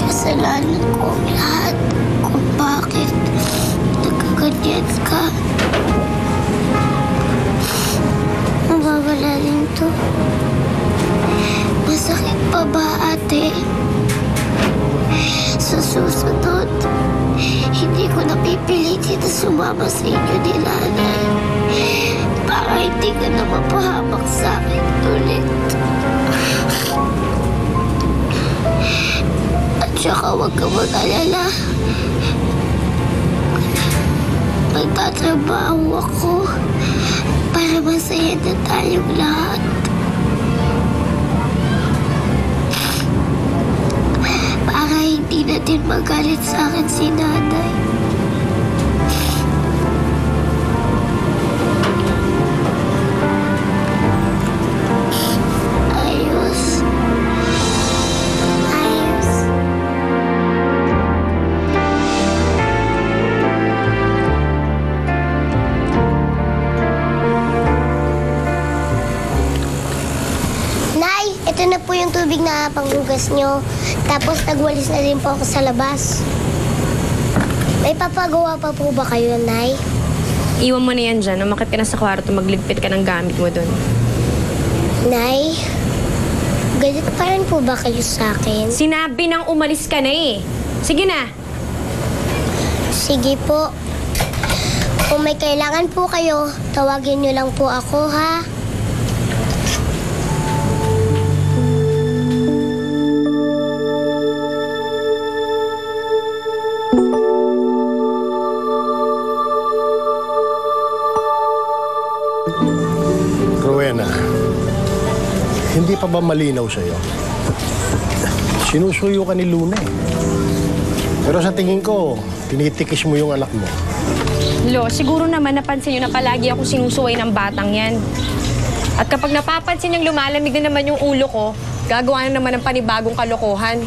Kasalanan ko ang lahat kung bakit nagkaganyan ka. Mawawala rin to. Masakit pa ba, ate? Sa susunod, hindi ko napipilitin na sumama sa inyo ni nanay para hindi ka na mapahamak sa akin ulit. Tsaka huwag ka mag-alala. Magtatrabaho ako para masaya na tayong lahat. Para hindi na din magalit sa akin si nanay. Ito na po yung tubig na panghugas nyo. Tapos nagwalis na rin po ako sa labas. May papagawa pa po ba kayo, Nay? Iwan mo na yan dyan. Umakit ka na sa kwarto, magligpit ka ng gamit mo doon. Nay, galit pa rin po ba kayo sa akin? Sinabi nang umalis ka na eh. Sige na. Sige po. Kung may kailangan po kayo, tawagin nyo lang po ako, ha? Rowena, hindi pa ba malinaw sa'yo? Sinusuyo ka ni Luna eh. Pero sa tingin ko, tinitikis mo yung anak mo. Lo, siguro naman napansin nyo na palagi ako sinusuway ng batang yan. At kapag napapansin niyang lumalamig na naman yung ulo ko, gagawa na naman ng panibagong kalokohan.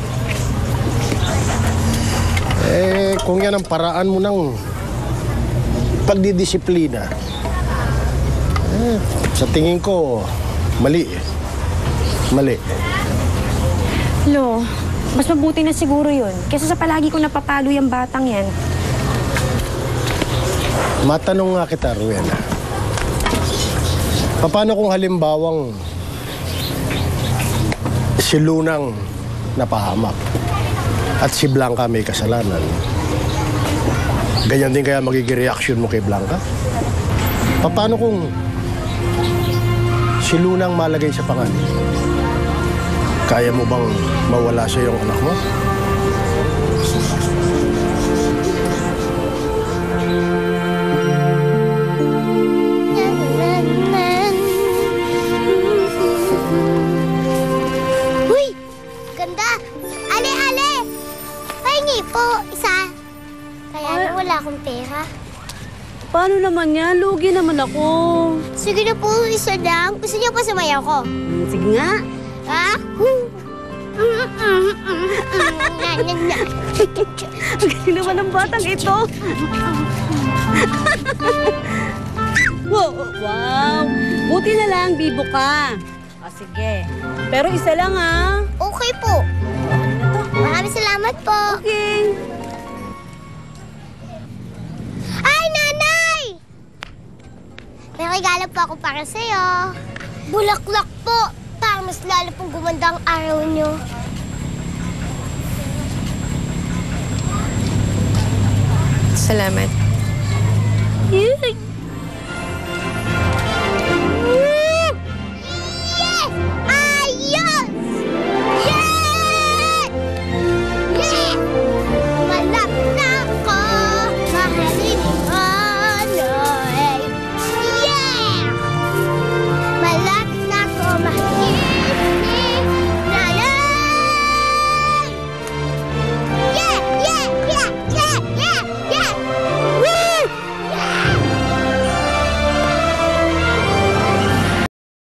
Eh, kung yan ang paraan mo ng pagdidisiplina, sa tingin ko, mali eh. Mali. Lo, mas mabuti na siguro yun. Kesa sa palagi ko napapalo yung batang yan. Matanong nga kita, Rowena. Paano kung halimbawang si Lunang napahamak at si Blanca may kasalanan? Ganyan din kaya magiging reaksyon mo kay Blanca? Paano kung si Lunang malagay sa panganib? Kaya mo bang mawala sa iyong anak mo? Uy! Ganda! Ale, ale! Pahingi po, isa. Kaya na wala akong pera. Paano naman yan? Lugi naman ako. Sige na po, isa lang. Gusto niyo pa sumayaw ko? Sige nga. Ha? Ang galing naman ng batang ito. Wow! Buti na lang, bibo ka. Sige. Pero isa lang, ha? Okay po. Maraming salamat po. Okay. Ay, nanay! May regalo po ako para sa'yo. Bulaklak po. Para mas lalo pong gumanda ang araw niyo. Salamat.